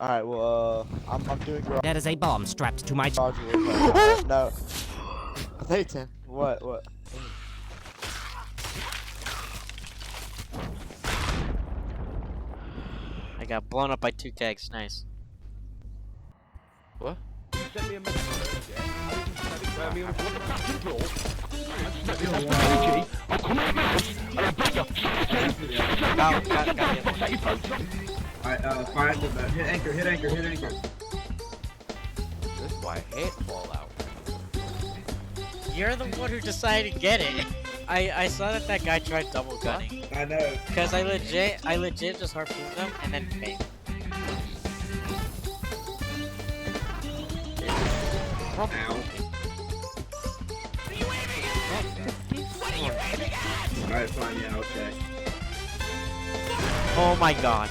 Alright, well, I'm doing garage. That is a bomb strapped to my. Garage right now. No. Nathan, what? I got blown up by 2 kegs. Nice. What? Send me a message first, yeah? I'll me on the fucking floor. I'll come out of my house and I'll break your Alright, fire at the boat. Hit anchor. This is why I hate Fallout. You're the one who decided to get it. I saw that guy tried double gunning. I know. Cause I legit just harpooned him and then bang. Ow. Alright, fine, yeah, okay. Oh my god.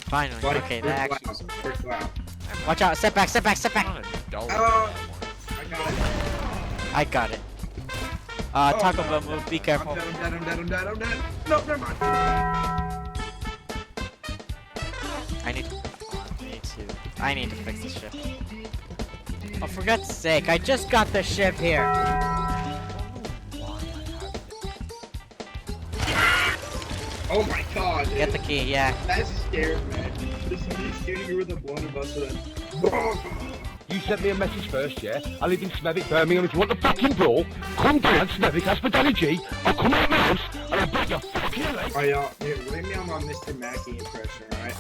Finally. Okay, that actually. Watch out! Step back! Oh! I got it. Taco Bell move. Be careful. I'm dead. No, never mind. I need to fix the ship. Oh, for God's sake! I just got the ship here. Oh my god, dude. Get the key. Yeah. That's scary, man. This is me shooting you with a blown bus and You sent me a message first, yeah? I live in Smethwick, Birmingham. If you want the fucking brawl, come down Smethwick, Hospitality G. I'll come out of my house and I'll break your fucking leg. Alright, y'all. Here, rate me on my Mr. Mackey impression, alright?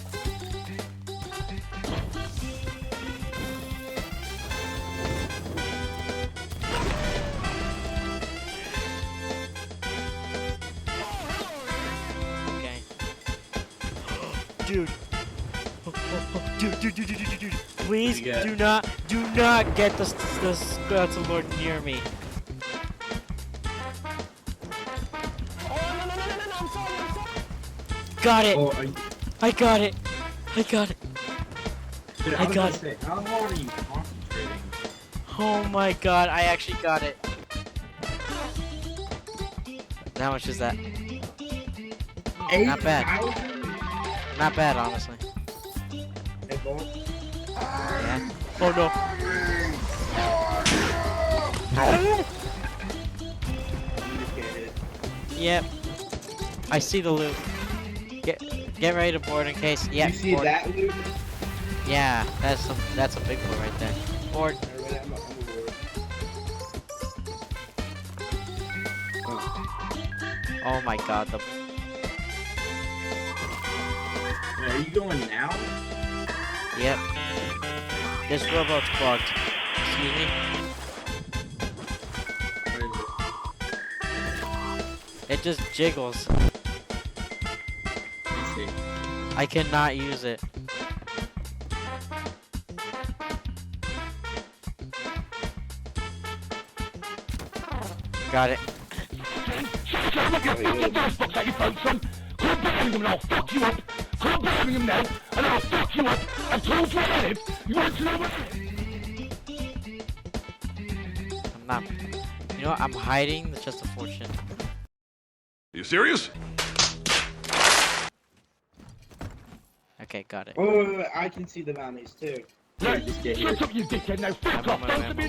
Okay. Dude. Dude. Please do not get the skeleton lord near me. Got it! Oh, I got it! dude, I got it. Say, how hard are you concentrating? Oh my god, I actually got it. How much is that? Not bad. 8,000? Not bad, honestly. Hey, boy. Yeah. Oh no. Yep. I see the loot. Get ready to board in case. Yeah. You see board. that, Luke? Yeah, that's a big one right there. Board. Alright, I'm aboard. Oh my god, the Wait, are you going now? Yep. This rowboat's plugged. Excuse me. Where is it? It just jiggles. Let me see. I cannot use it. Got it. Come Birmingham and I'll fuck you up. Come Birmingham now and I'll fuck you up. I've told you where I live. You want to know where I live? I'm not. You know what? I'm hiding the chest of fortune. You serious? Okay, got it. Oh, I can see the bounties too. Here, just get here. Shut up, you dickhead. Now fuck I'm on off. my Don't way. to be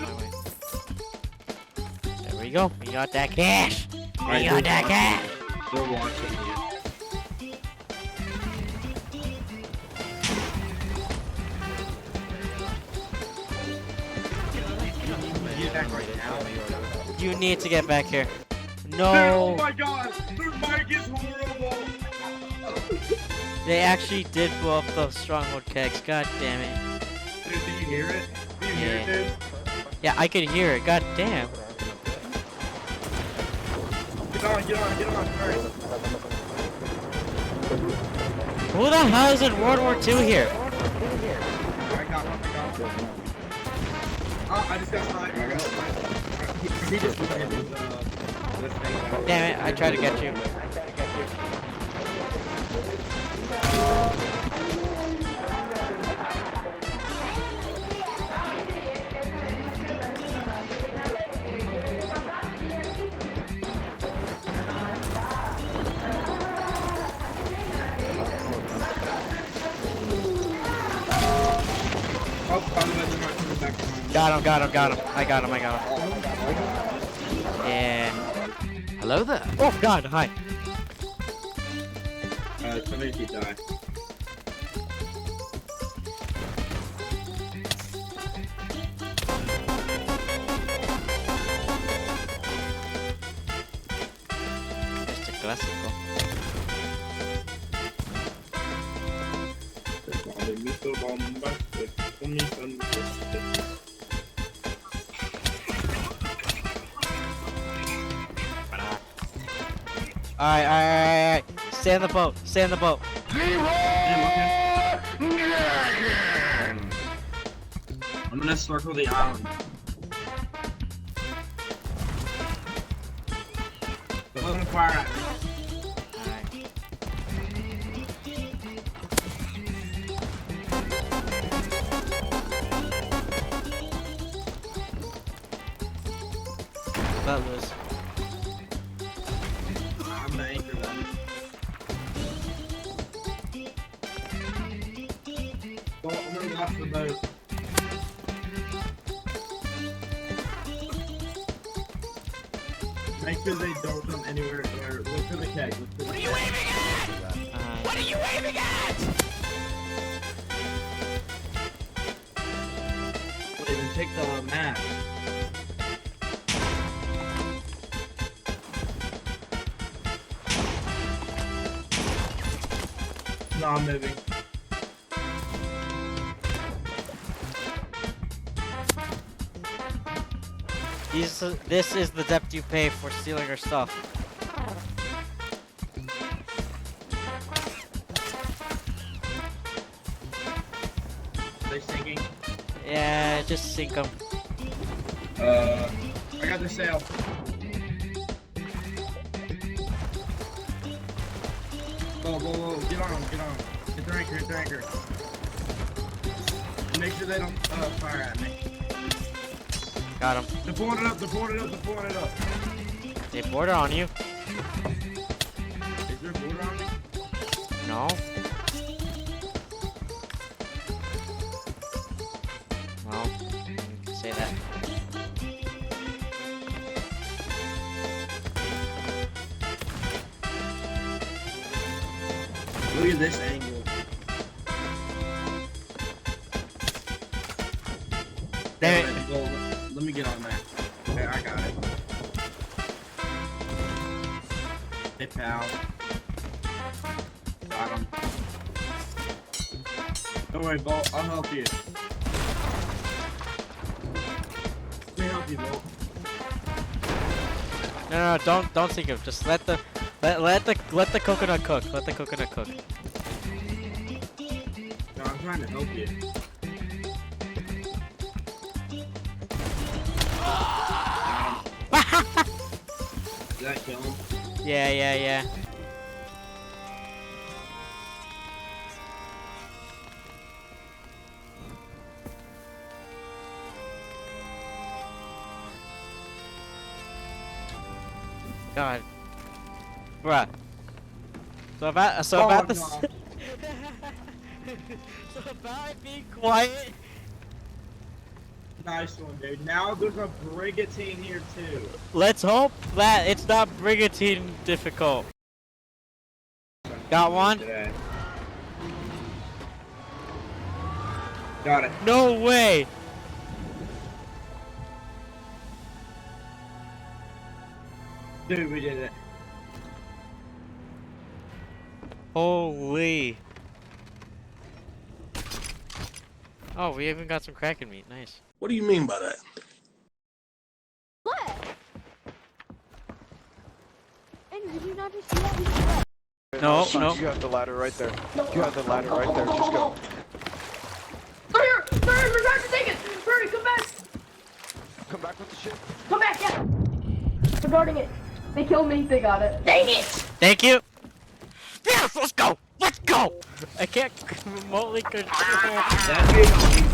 There we go. We got that cash. Alright, We got that cash. They're watching you. You need to get back here. Dude, No. oh my god! Their mic is horrible! They actually did blow up the stronghold kegs. God damn it. Dude, do you hear it? Do you hear it, dude? Yeah, I could hear it. God damn. Get on, hurry. Who the hell is in World War II here? I got one. Oh, I just got mine. He just landed this thing. Damn it, I tried to get you. Oh, by the way, they're not coming back behind. Got him. I got him. Yeah. Hello there. Oh God, hi. Somebody should die. Este clásico. Mito bombas, Alright. Stay in the boat. I'm gonna circle the island. They're gonna fire at me. Fellas. I'm gonna anchor them. Well, I'm gonna watch the boat. Make sure they don't come anywhere. Or look for the keg. What are you aiming at? What are you aiming at? Wait, then take the map. No, I'm moving. This is the debt you pay for stealing our stuff. Are they sinking? Yeah, just sink them. I got the sail. Whoa, get on. Hit their anchor. Make sure they don't fire at me. Got him. They're pulling it up. They border on you. Is there a border on me? No. Well, you can say that. Look at this angle. Damn it. Well, let me get on that. Okay, I got it. Hey, pal. Got him. Don't worry, Bolt. I'll help you. Let me help you, Bolt. No, don't sink him. Just let the coconut cook. Let the coconut cook. No, I'm trying to help you. Did that kill him? Yeah. God. Bruh. So about this. no. So about being quiet. Nice one, dude. Now there's a brigantine here too. Let's hope that it's not brigantine difficult. Got one? Today. Got it. No way! Dude, we did it. Holy. Oh, we even got some Kraken meat. Nice. What do you mean by that? What? And did you not just see that we just No. You have the ladder right there. You have the ladder right there. Just go. They're here! We're trying to take it! Hurry, come back! Come back with the ship. Come back, yeah! We're guarding it. They killed me, they got it. Dang it! Thank you! Yes, let's go! Let's go! I can't remotely control. That made me